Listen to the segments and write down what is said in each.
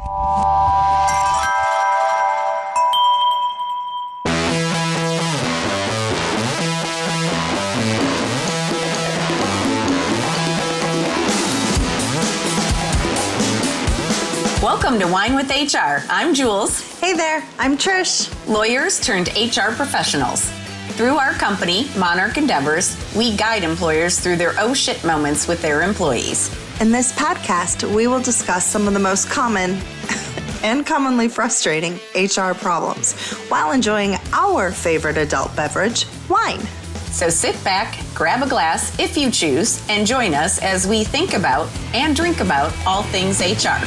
Welcome to Wine with HR. I'm Jules. Hey there, I'm Trish. Lawyers turned HR professionals. Through our company, Monarch Endeavors, we guide employers through their oh shit moments with their employees. In this podcast, we will discuss some of the most common and commonly frustrating HR problems while enjoying our favorite adult beverage, wine. So sit back, grab a glass if you choose, and join us as we think about and drink about all things HR.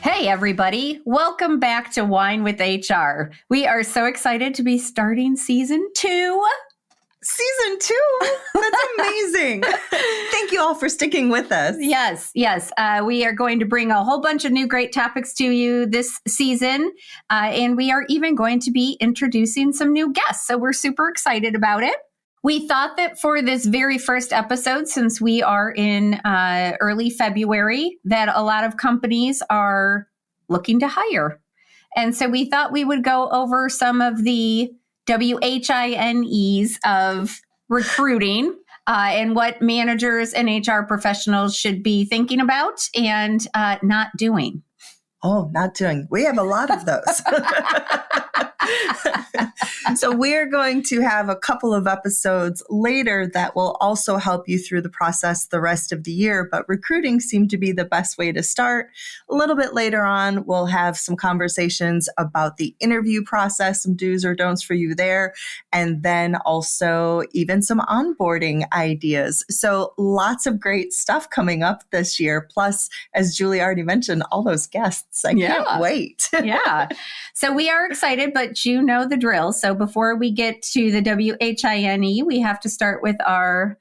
Hey everybody, welcome back to Wine with HR. We are so excited to be starting season 2. Season 2? That's amazing. Thank you all for sticking with us. Yes. We are going to bring a whole bunch of new great topics to you this season. And we are even going to be introducing some new guests. So we're super excited about it. We thought that for this very first episode, since we are in early February, that a lot of companies are looking to hire. And so we thought we would go over some of the WHINEs of recruiting and what managers and HR professionals should be thinking about and not doing. Oh, not doing. We have a lot of those. So we're going to have a couple of episodes later that will also help you through the process the rest of the year. But recruiting seemed to be the best way to start. A little bit later on, we'll have some conversations about the interview process, some do's or don'ts for you there, and then also even some onboarding ideas. So lots of great stuff coming up this year. Plus, as Julie already mentioned, all those guests. I can't wait. Yeah. So we are excited, but you know the drill. So before we get to the WHINE, we have to start with our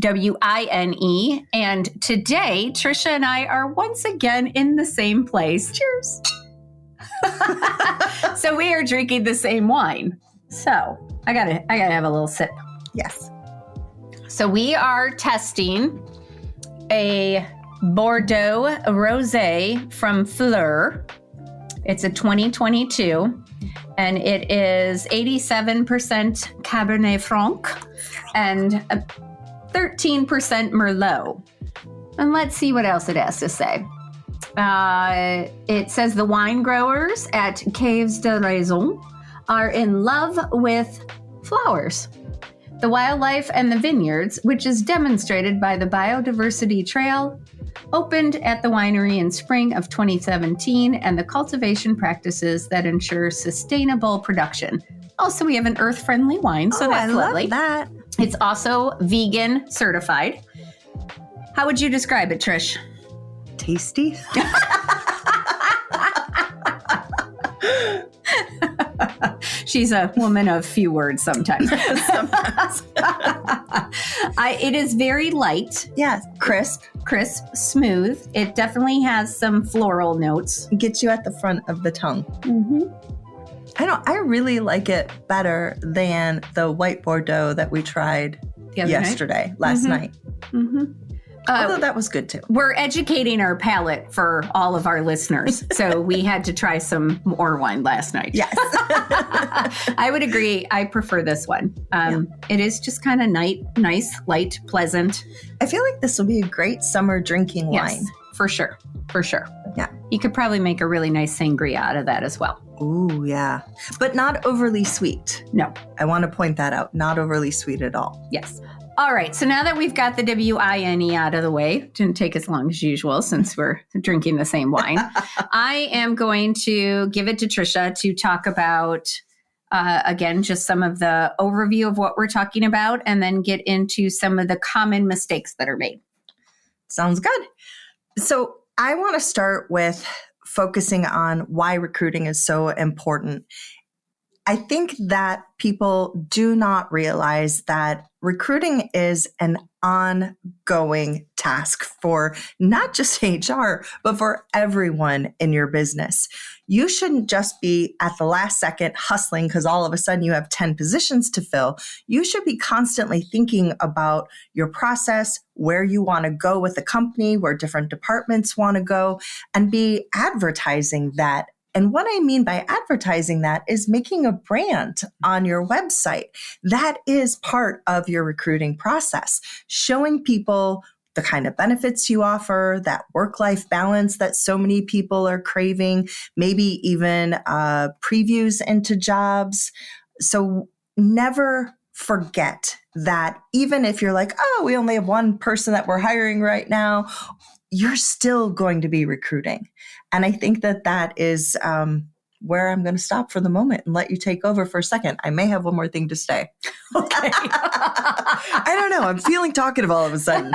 WINE. And today, Trisha and I are once again in the same place. Cheers. So we are drinking the same wine. So I gotta have a little sip. Yes. So we are testing a Bordeaux Rosé from Fleur. It's a 2022, and it is 87% Cabernet Franc and 13% Merlot. And let's see what else it has to say. It says the wine growers at Caves de Raison are in love with flowers, the wildlife, and the vineyards, which is demonstrated by the Biodiversity Trail, opened at the winery in spring of 2017, and the cultivation practices that ensure sustainable production. Also, we have an earth-friendly wine, so that's lovely. That. It's also vegan certified. How would you describe it, Trish? Tasty. She's a woman of few words sometimes. It is very light. Yes. Crisp, smooth. It definitely has some floral notes. Gets you at the front of the tongue. Mm-hmm. I really like it better than the white Bordeaux that we tried last night. Mm-hmm. Although that was good too. We're educating our palate for all of our listeners. So we had to try some more wine last night. Yes. I would agree. I prefer this one. It is just kind of nice, light, pleasant. I feel like this will be a great summer drinking wine. Yes, for sure. Yeah. You could probably make a really nice sangria out of that as well. Ooh, yeah. But not overly sweet. No. I want to point that out. Not overly sweet at all. Yes. All right. So now that we've got the WINE out of the way, didn't take as long as usual since we're drinking the same wine. I am going to give it to Trisha to talk about, again, just some of the overview of what we're talking about, and then get into some of the common mistakes that are made. Sounds good. So I want to start with focusing on why recruiting is so important. I think that people do not realize that recruiting is an ongoing task for not just HR, but for everyone in your business. You shouldn't just be at the last second hustling because all of a sudden you have 10 positions to fill. You should be constantly thinking about your process, where you want to go with the company, where different departments want to go, and be advertising that. And what I mean by advertising that is making a brand on your website. That is part of your recruiting process, showing people the kind of benefits you offer, that work-life balance that so many people are craving, maybe even previews into jobs. So never forget that even if you're like, oh, we only have one person that we're hiring right now, you're still going to be recruiting. And I think that that is where I'm going to stop for the moment and let you take over for a second. I may have one more thing to say. Okay. I don't know. I'm feeling talkative all of a sudden.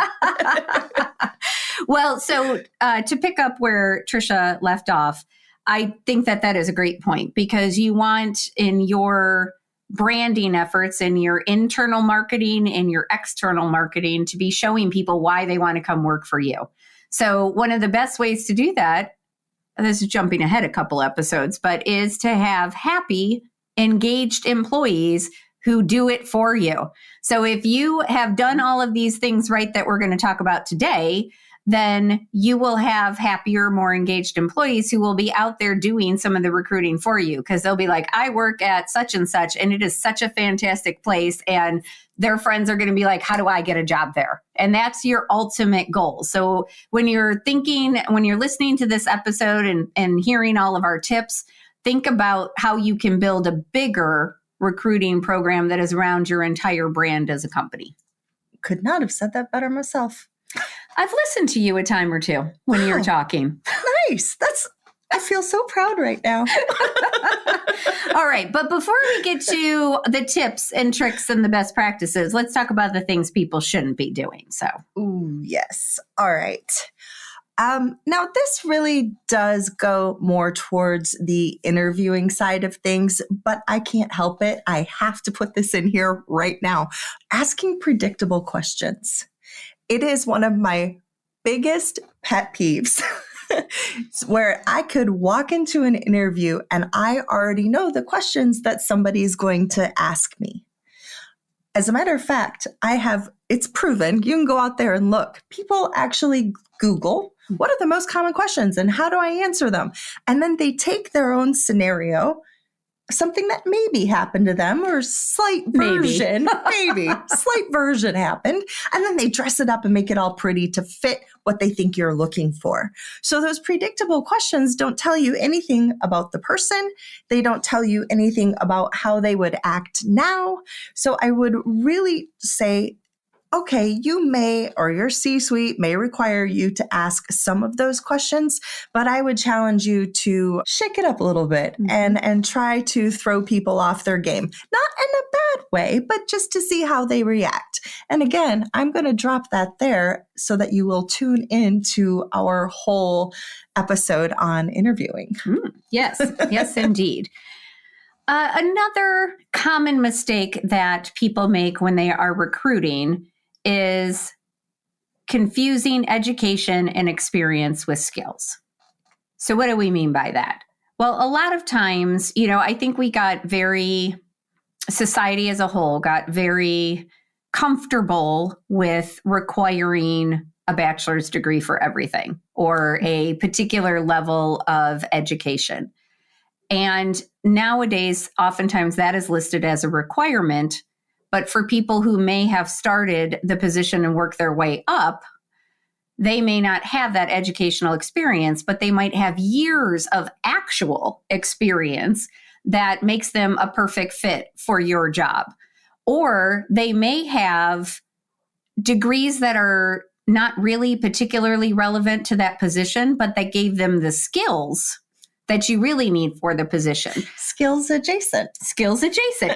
Well, so to pick up where Trisha left off, I think that that is a great point because you want in your branding efforts, in your internal marketing, in your external marketing to be showing people why they want to come work for you. So one of the best ways to do that, this is jumping ahead a couple episodes, but is to have happy, engaged employees who do it for you. So if you have done all of these things right that we're going to talk about today, then you will have happier, more engaged employees who will be out there doing some of the recruiting for you because they'll be like, I work at such and such, and it is such a fantastic place. And their friends are going to be like, how do I get a job there? And that's your ultimate goal. So when you're listening to this episode and hearing all of our tips, think about how you can build a bigger recruiting program that is around your entire brand as a company. Could not have said that better myself. I've listened to you a time or two when you're talking. Nice. I feel so proud right now. All right. But before we get to the tips and tricks and the best practices, let's talk about the things people shouldn't be doing. So, ooh, yes. All right. Now, this really does go more towards the interviewing side of things, but I can't help it. I have to put this in here right now. Asking predictable questions. It is one of my biggest pet peeves where I could walk into an interview and I already know the questions that somebody is going to ask me. As a matter of fact, it's proven, you can go out there and look. People actually Google, what are the most common questions and how do I answer them? And then they take their own scenario, something that maybe happened to them or slight version happened. And then they dress it up and make it all pretty to fit what they think you're looking for. So those predictable questions don't tell you anything about the person. They don't tell you anything about how they would act now. So I would really say, okay, you may, or your C-suite may require you to ask some of those questions, but I would challenge you to shake it up a little bit and try to throw people off their game. Not in a bad way, but just to see how they react. And again, I'm going to drop that there so that you will tune into our whole episode on interviewing. Yes, yes, indeed. Another common mistake that people make when they are recruiting is confusing education and experience with skills. So what do we mean by that? Well, a lot of times, I think society as a whole got very comfortable with requiring a bachelor's degree for everything or a particular level of education. And nowadays, oftentimes that is listed as a requirement. But for people who may have started the position and worked their way up, they may not have that educational experience, but they might have years of actual experience that makes them a perfect fit for your job. Or they may have degrees that are not really particularly relevant to that position, but that gave them the skills that you really need for the position. Skills adjacent,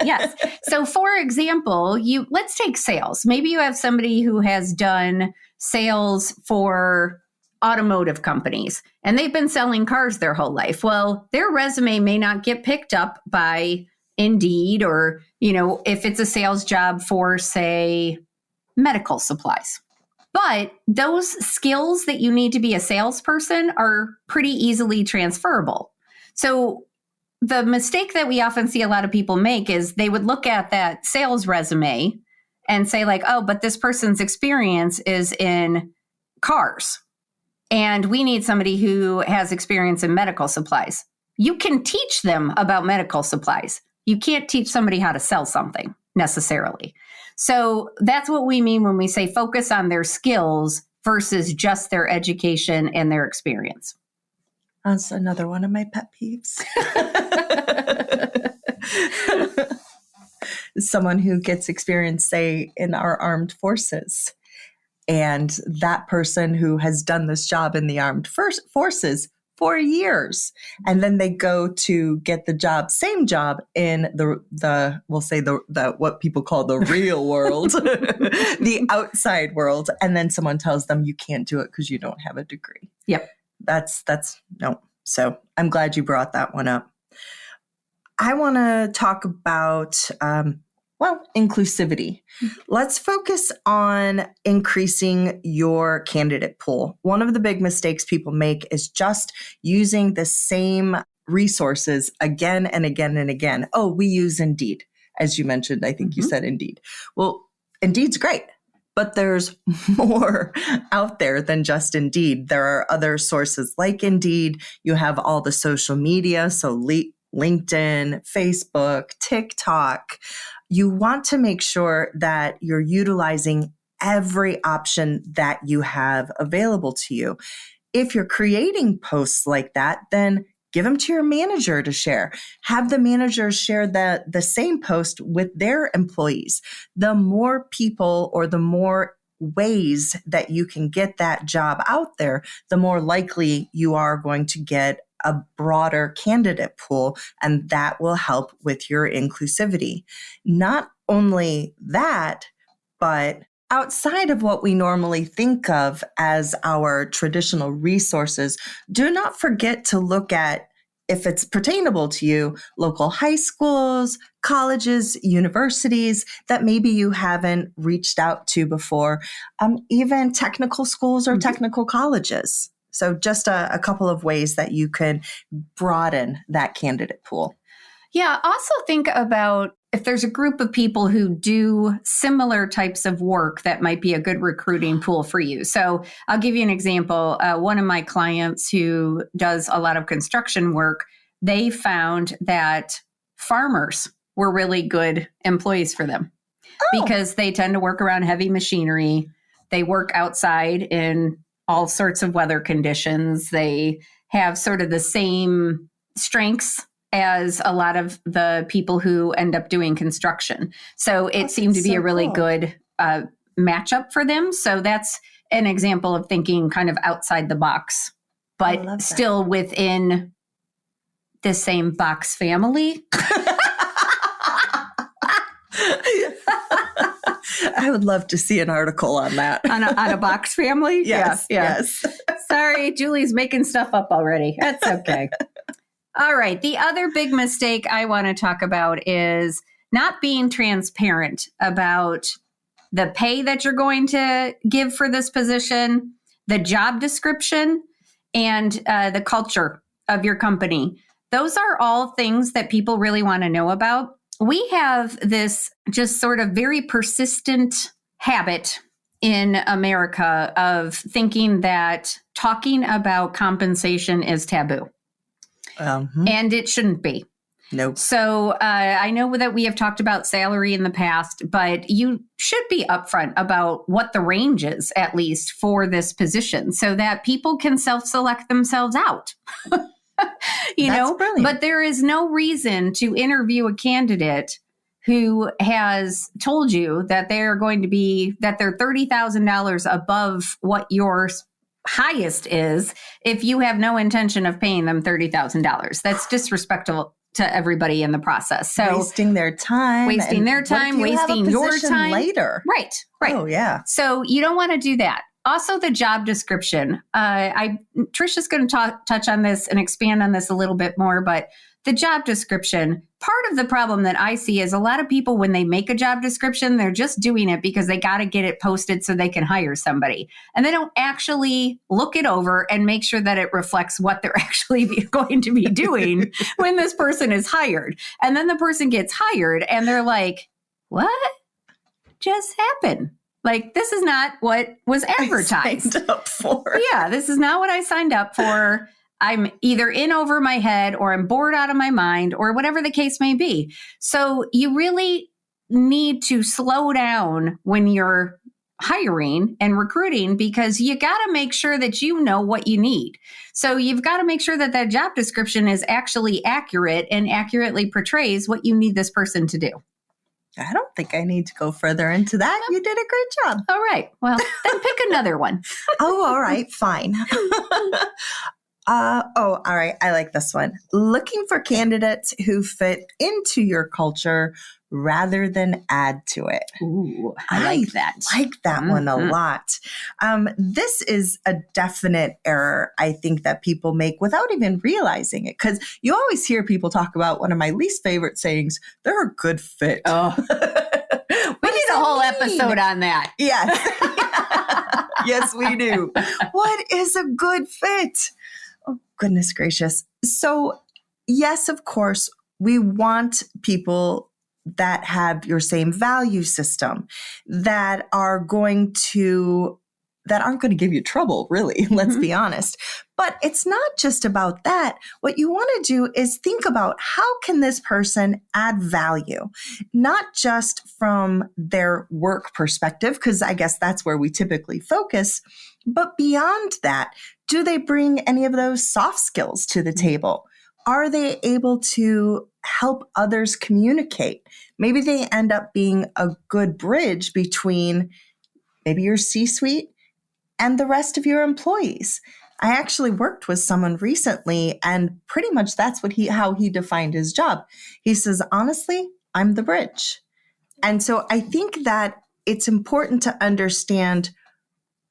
yes. So for example, let's take sales. Maybe you have somebody who has done sales for automotive companies and they've been selling cars their whole life. Well, their resume may not get picked up by Indeed, or, if it's a sales job for, say, medical supplies. But those skills that you need to be a salesperson are pretty easily transferable. So the mistake that we often see a lot of people make is they would look at that sales resume and say like, oh, but this person's experience is in cars. And we need somebody who has experience in medical supplies. You can teach them about medical supplies. You can't teach somebody how to sell something necessarily. So that's what we mean when we say focus on their skills versus just their education and their experience. That's another one of my pet peeves. Someone who gets experience, say, in our armed forces. And that person who has done this job in the armed forces for years. And then they go to get the same job in we'll say the what people call the real world, the outside world. And then someone tells them you can't do it because you don't have a degree. Yep. That's no. So I'm glad you brought that one up. I want to talk about, inclusivity. Let's focus on increasing your candidate pool. One of the big mistakes people make is just using the same resources again and again and again. Oh, we use Indeed. As you mentioned, I think you said Indeed. Well, Indeed's great, but there's more out there than just Indeed. There are other sources like Indeed. You have all the social media, so LinkedIn, Facebook, TikTok. You want to make sure that you're utilizing every option that you have available to you. If you're creating posts like that, then give them to your manager to share. Have the managers share the same post with their employees. The more people or the more ways that you can get that job out there, the more likely you are going to get a broader candidate pool, and that will help with your inclusivity. Not only that, but outside of what we normally think of as our traditional resources, do not forget to look at, if it's pertainable to you, local high schools, colleges, universities that maybe you haven't reached out to before, even technical schools or technical colleges. So just a couple of ways that you can broaden that candidate pool. Yeah, also think about if there's a group of people who do similar types of work that might be a good recruiting pool for you. So I'll give you an example. One of my clients who does a lot of construction work, they found that farmers were really good employees for them because they tend to work around heavy machinery. They work outside in all sorts of weather conditions. They have sort of the same strengths as a lot of the people who end up doing construction. So it seemed to be a really good matchup for them. So that's an example of thinking kind of outside the box, but still within the same box family. I would love to see an article on that. on a box family? Yes, yes. Sorry, Julie's making stuff up already. That's okay. All right. The other big mistake I want to talk about is not being transparent about the pay that you're going to give for this position, the job description, and the culture of your company. Those are all things that people really want to know about. We have this just sort of very persistent habit in America of thinking that talking about compensation is taboo. And it shouldn't be. Nope. So I know that we have talked about salary in the past, but you should be upfront about what the range is, at least for this position, so that people can self-select themselves out. That's brilliant. But there is no reason to interview a candidate who has told you that they're $30,000 above what your highest is if you have no intention of paying them $30,000. That's disrespectful to everybody in the process. So wasting their time, wasting your time later. Right. Oh yeah. So you don't want to do that. Also, the job description. Trisha's going to touch on this and expand on this a little bit more, but the job description, part of the problem that I see is a lot of people, when they make a job description, they're just doing it because they got to get it posted so they can hire somebody. And they don't actually look it over and make sure that it reflects what they're actually going to be doing when this person is hired. And then the person gets hired and they're like, what just happened? Like, this is not what was advertised. I signed up for. Yeah, this is not what I signed up for. I'm either in over my head or I'm bored out of my mind or whatever the case may be. So you really need to slow down when you're hiring and recruiting, because you got to make sure that you know what you need. So you've got to make sure that that job description is actually accurate and accurately portrays what you need this person to do. I don't think I need to go further into that. You did a great job. All right. Well, then pick another one. Oh, all right. Fine. All right. I like this one. Looking for candidates who fit into your culture rather than add to it. Ooh, I like that. Like that one a lot. This is a definite error, I think, that people make without even realizing it. Because you always hear people talk about one of my least favorite sayings, they're a good fit. Oh, we need a whole episode on that. Yes. Yes, we do. What is a good fit? Oh, goodness gracious. So, yes, of course, we want people that have your same value system, that aren't going to give you trouble, really. Let's be honest. But it's not just about that. What you want to do is think about, how can this person add value? Not just from their work perspective, because I guess that's where we typically focus, but beyond that, do they bring any of those soft skills to the table? Are they able to help others communicate? Maybe they end up being a good bridge between maybe your C-suite and the rest of your employees. I actually worked with someone recently, and pretty much that's how he defined his job. He says, honestly, I'm the bridge. And so I think that it's important to understand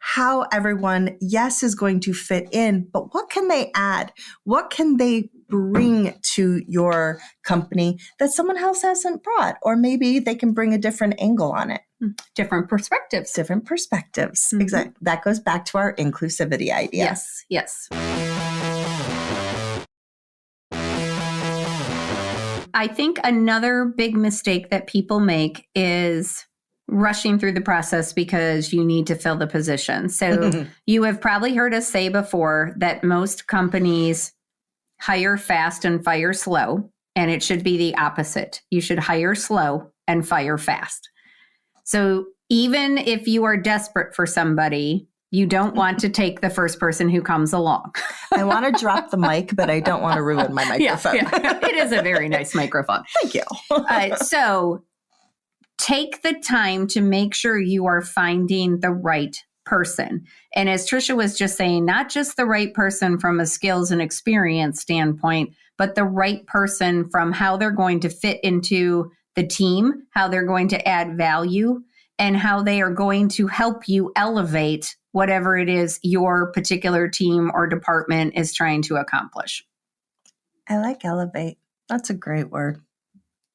how everyone, yes, is going to fit in, but what can they add? What can they bring to your company that someone else hasn't brought? Or maybe they can bring a different angle on it. Different perspectives. Different perspectives. Mm-hmm. Exactly. That goes back to our inclusivity idea. Yes, yes. I think another big mistake that people make is rushing through the process because you need to fill the position. So you have probably heard us say before that most companies hire fast and fire slow, and it should be the opposite. You should hire slow and fire fast. So even if you are desperate for somebody, you don't want to take the first person who comes along. I want to drop the mic, but I don't want to ruin my microphone. Yeah. It is a very nice microphone. Thank you. So take the time to make sure you are finding the right person. And as Trisha was just saying, not just the right person from a skills and experience standpoint, but the right person from how they're going to fit into the team, how they're going to add value, and how they are going to help you elevate whatever it is your particular team or department is trying to accomplish. I like elevate. That's a great word.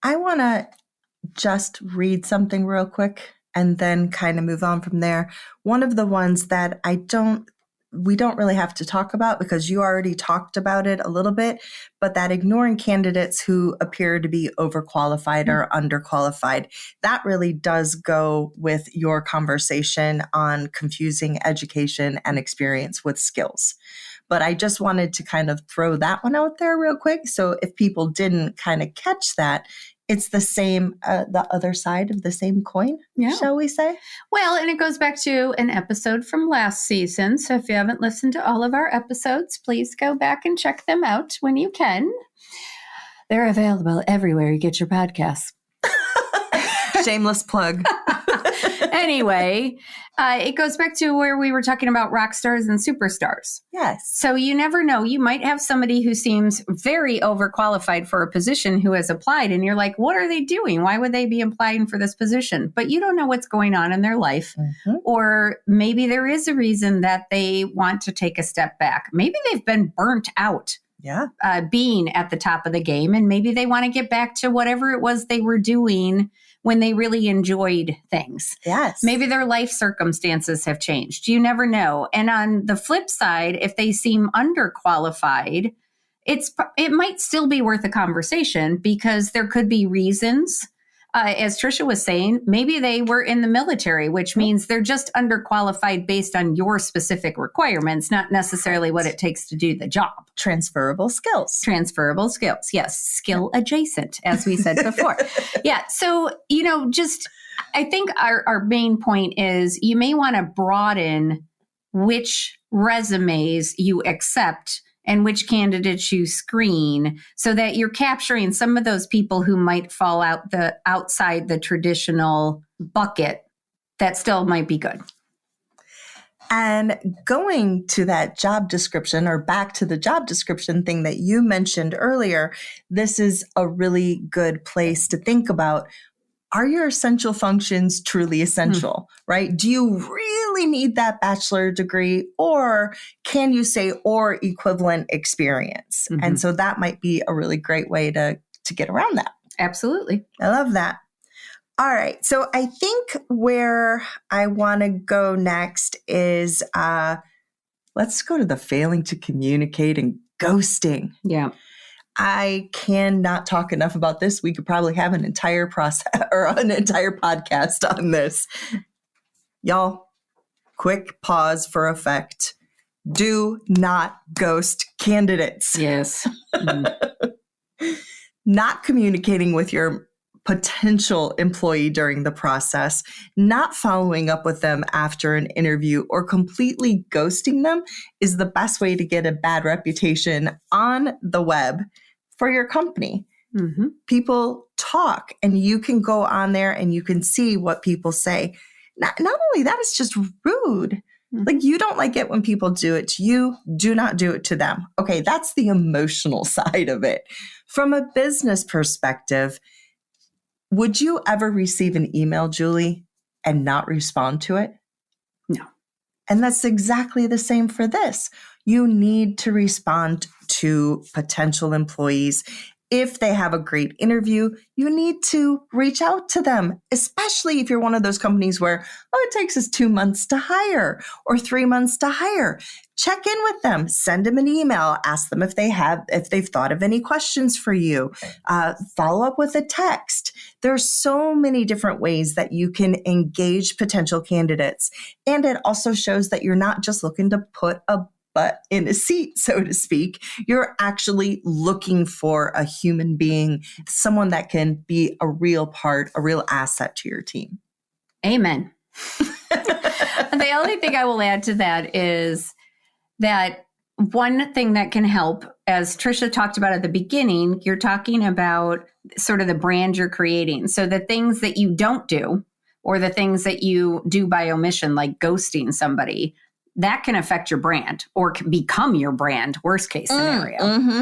I want to just read something real quick and then kind of move on from there. One of the ones that we don't really have to talk about because you already talked about it a little bit, but that ignoring candidates who appear to be overqualified or underqualified, that really does go with your conversation on confusing education and experience with skills. But I just wanted to kind of throw that one out there real quick. So if people didn't kind of catch that, it's the same, the other side of the same coin, shall we say? Well, and it goes back to an episode from last season. So if you haven't listened to all of our episodes, please go back and check them out when you can. They're available everywhere you get your podcasts. Shameless plug. Anyway, it goes back to where we were talking about rock stars and superstars. Yes. So you never know. You might have somebody who seems very overqualified for a position who has applied, and you're like, what are they doing? Why would they be applying for this position? But you don't know what's going on in their life. Mm-hmm. Or maybe there is a reason that they want to take a step back. Maybe they've been burnt out Yeah. being at the top of the game, and maybe they want to get back to whatever it was they were doing when they really enjoyed things. Yes. Maybe their life circumstances have changed. You never know. And on the flip side, if they seem underqualified, it might still be worth a conversation, because there could be reasons. As Trisha was saying, maybe they were in the military, which means they're just underqualified based on your specific requirements, not necessarily what it takes to do the job. Transferable skills. Transferable skills. Yes. Skill adjacent, as we said before. Yeah. So, I think our main point is you may want to broaden which resumes you accept and which candidates you screen, so that you're capturing some of those people who might fall outside the traditional bucket that still might be good. And going to that job description, or back to the job description thing that you mentioned earlier, this is a really good place to think about. Are your essential functions truly essential, right? Do you really need that bachelor degree, or can you say or equivalent experience? Mm-hmm. And so that might be a really great way to get around that. Absolutely. I love that. All right. So I think where I want to go next is let's go to the failing to communicate and ghosting. Yeah. I cannot talk enough about this. We could probably have an entire process or an entire podcast on this. Y'all, quick pause for effect. Do not ghost candidates. Yes. Not communicating with your potential employee during the process, not following up with them after an interview, or completely ghosting them is the best way to get a bad reputation on the web for your company. Mm-hmm. People talk, and you can go on there and you can see what people say. Not only that, it's just rude. Mm-hmm. Like, you don't like it when people do it to you. Do not do it to them. Okay, that's the emotional side of it. From a business perspective, would you ever receive an email, Julie, and not respond to it? No. And that's exactly the same for this. You need to respond to potential employees. If they have a great interview, you need to reach out to them, especially if you're one of those companies where, it takes us 2 months to hire or 3 months to hire. Check in with them, send them an email, ask them if they've thought of any questions for you, follow up with a text. There's so many different ways that you can engage potential candidates. And it also shows that you're not just looking to put a butt in a seat, so to speak. You're actually looking for a human being, someone that can be a real part, a real asset to your team. Amen. The only thing I will add to that is that one thing that can help, as Trisha talked about at the beginning, you're talking about sort of the brand you're creating. So the things that you don't do, or the things that you do by omission, like ghosting somebody, that can affect your brand, or can become your brand, worst case scenario,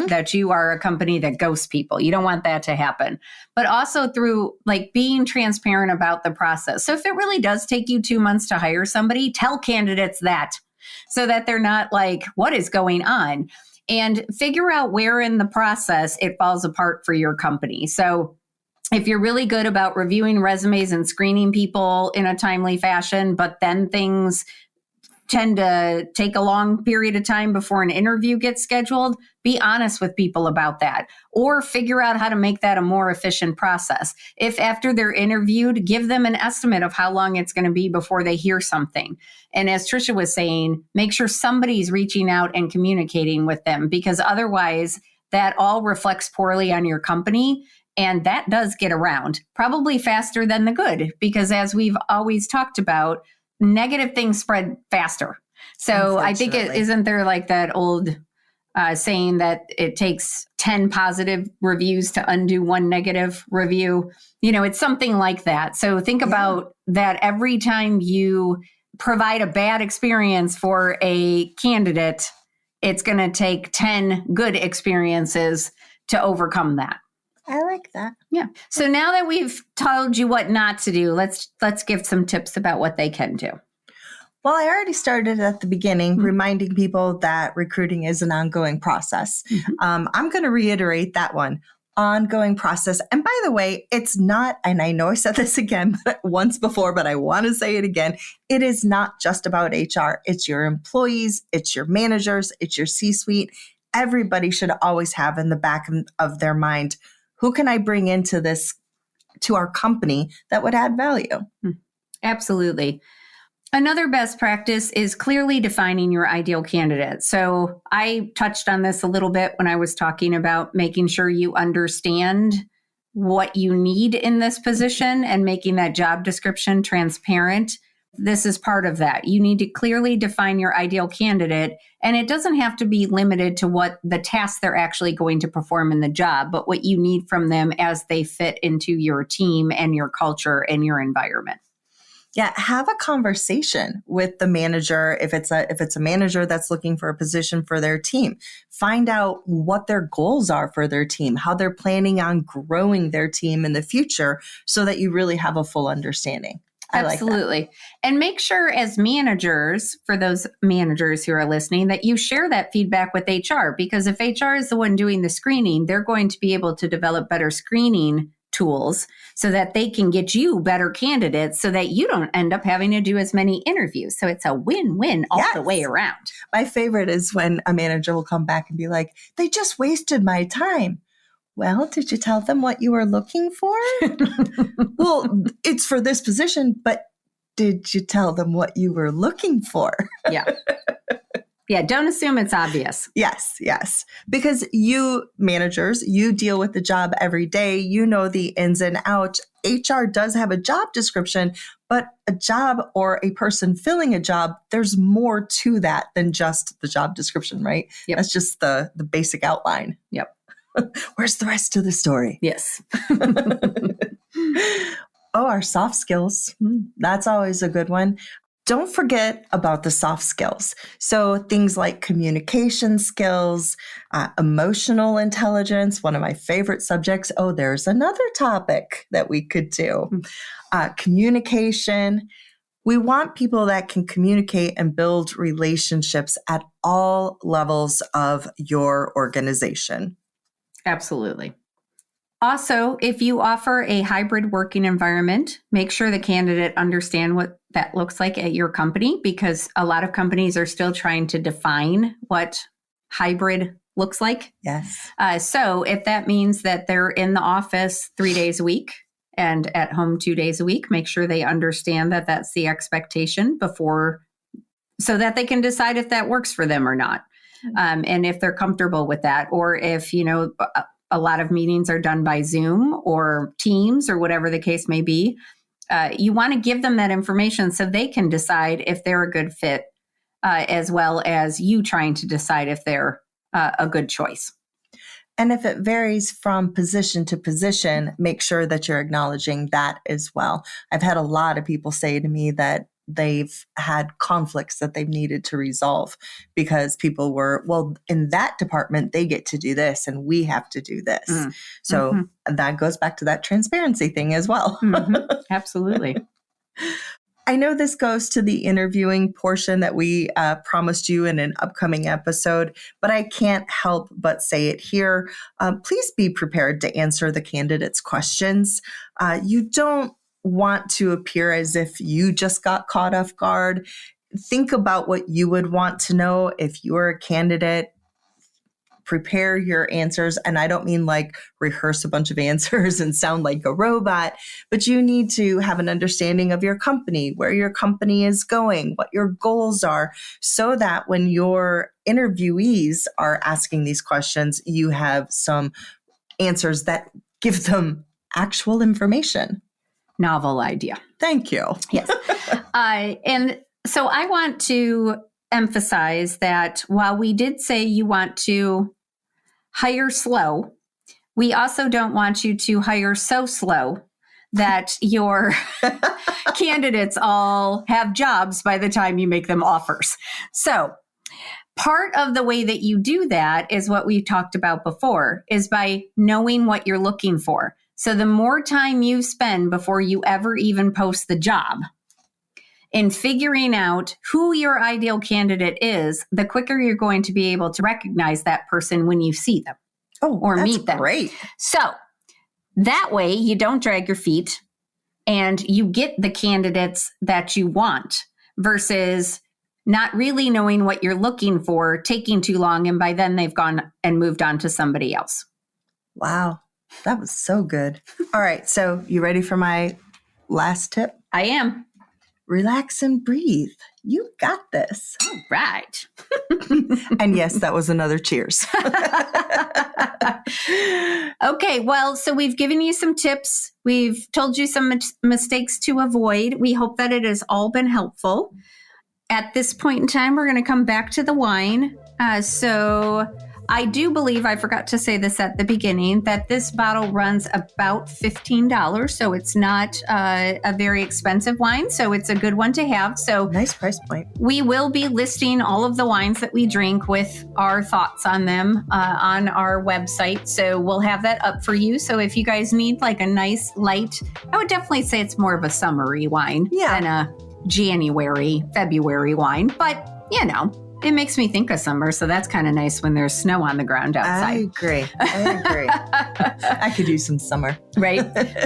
that you are a company that ghosts people. You don't want that to happen. But also through being transparent about the process. So if it really does take you 2 months to hire somebody, tell candidates that, so that they're not like, what is going on? And figure out where in the process it falls apart for your company. So if you're really good about reviewing resumes and screening people in a timely fashion, but then things tend to take a long period of time before an interview gets scheduled, be honest with people about that, or figure out how to make that a more efficient process. If after they're interviewed, give them an estimate of how long it's going to be before they hear something. And as Trisha was saying, make sure somebody's reaching out and communicating with them, because otherwise that all reflects poorly on your company. And that does get around probably faster than the good, because as we've always talked about, negative things spread faster. So I think isn't there that old saying that it takes 10 positive reviews to undo one negative review? It's something like that. So think about that every time you provide a bad experience for a candidate, it's going to take 10 good experiences to overcome that. I like that. Yeah. So now that we've told you what not to do, let's give some tips about what they can do. Well, I already started at the beginning, reminding people that recruiting is an ongoing process. I'm going to reiterate that one. Ongoing process. And by the way, it's not, and I know I said this again once before, but I want to say it again. It is not just about HR. It's your employees, it's your managers, it's your C-suite. Everybody should always have in the back of their mind, who can I bring into this, to our company that would add value? Absolutely. Another best practice is clearly defining your ideal candidate. So I touched on this a little bit when I was talking about making sure you understand what you need in this position and making that job description transparent. This is part of that. You need to clearly define your ideal candidate, and it doesn't have to be limited to what the tasks they're actually going to perform in the job, but what you need from them as they fit into your team and your culture and your environment. Yeah, have a conversation with the manager. If it's a manager that's looking for a position for their team, find out what their goals are for their team, how they're planning on growing their team in the future, so that you really have a full understanding. Absolutely. Like and make sure as managers, for those managers who are listening, that you share that feedback with HR, because if HR is the one doing the screening, they're going to be able to develop better screening tools so that they can get you better candidates so that you don't end up having to do as many interviews. So it's a win-win all the way around. My favorite is when a manager will come back and be like, they just wasted my time. Well, did you tell them what you were looking for? Well, it's for this position, but did you tell them what you were looking for? Yeah. Yeah, don't assume it's obvious. Yes. Because you managers, you deal with the job every day. You know the ins and outs. HR does have a job description, but a job or a person filling a job, there's more to that than just the job description, right? Yep. That's just the basic outline. Yep. Where's the rest of the story? Yes. Oh, our soft skills. That's always a good one. Don't forget about the soft skills. So things like communication skills, emotional intelligence, one of my favorite subjects. Oh, there's another topic that we could do. Communication. We want people that can communicate and build relationships at all levels of your organization. Absolutely. Also, if you offer a hybrid working environment, make sure the candidate understand what that looks like at your company, because a lot of companies are still trying to define what hybrid looks like. Yes. So if that means that they're in the office 3 days a week and at home 2 days a week, make sure they understand that that's the expectation before, so that they can decide if that works for them or not. And if they're comfortable with that, or if, a lot of meetings are done by Zoom or Teams or whatever the case may be, you want to give them that information so they can decide if they're a good fit, as well as you trying to decide if they're a good choice. And if it varies from position to position, make sure that you're acknowledging that as well. I've had a lot of people say to me that they've had conflicts that they've needed to resolve because people were, well, in that department, they get to do this and we have to do this. So that goes back to that transparency thing as well. Absolutely. I know this goes to the interviewing portion that we promised you in an upcoming episode, but I can't help but say it here. Please be prepared to answer the candidate's questions. You don't want to appear as if you just got caught off guard. Think about what you would want to know if you're a candidate. Prepare your answers. And I don't mean like rehearse a bunch of answers and sound like a robot, but you need to have an understanding of your company, where your company is going, what your goals are, so that when your interviewees are asking these questions, you have some answers that give them actual information. Novel idea. Thank you. Yes. And so I want to emphasize that while we did say you want to hire slow, we also don't want you to hire so slow that your candidates all have jobs by the time you make them offers. So part of the way that you do that is what we talked about before, is by knowing what you're looking for. So the more time you spend before you ever even post the job in figuring out who your ideal candidate is, the quicker you're going to be able to recognize that person when you see them or meet them. Great. So that way you don't drag your feet and you get the candidates that you want versus not really knowing what you're looking for, taking too long, and by then they've gone and moved on to somebody else. Wow, that was so good. All right, so you ready for my last tip? I am. Relax and breathe. You got this. All right. And yes, that was another cheers. Okay, well, so we've given you some tips. We've told you some mistakes to avoid. We hope that it has all been helpful. At this point in time, we're going to come back to the wine. So I do believe, I forgot to say this at the beginning, that this bottle runs about $15. So it's not a very expensive wine. So it's a good one to have. So nice price point. We will be listing all of the wines that we drink with our thoughts on them on our website. So we'll have that up for you. So if you guys need like a nice light, I would definitely say it's more of a summery wine than a January, February wine. But, you know, it makes me think of summer. So that's kind of nice when there's snow on the ground outside. I agree. I could use some summer. Right.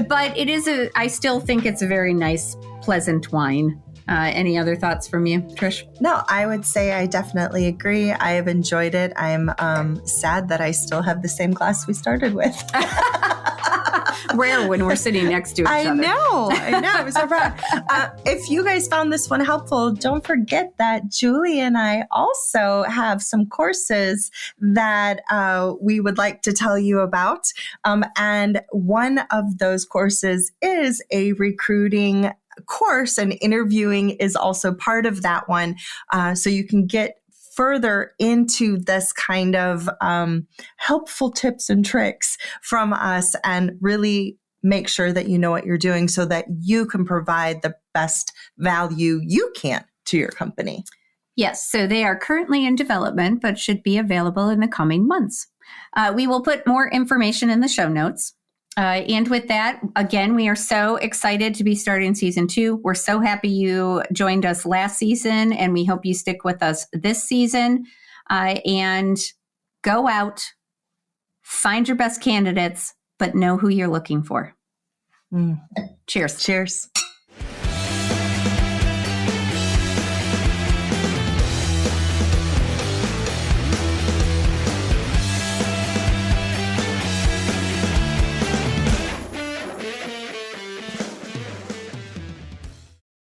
But I still think it's a very nice, pleasant wine. Any other thoughts from you, Trish? No, I would say I definitely agree. I have enjoyed it. I'm sad that I still have the same glass we started with. Rare when we're sitting next to each other. I know. I'm so proud. If you guys found this one helpful, don't forget that Julie and I also have some courses that we would like to tell you about. And one of those courses is a recruiting course, and interviewing is also part of that one. So you can get further into this kind of helpful tips and tricks from us and really make sure that you know what you're doing so that you can provide the best value you can to your company. Yes, so they are currently in development, but should be available in the coming months. We will put more information in the show notes. And with that, again, we are so excited to be starting season 2. We're so happy you joined us last season, and we hope you stick with us this season. And go out, find your best candidates, but know who you're looking for. Cheers. Cheers.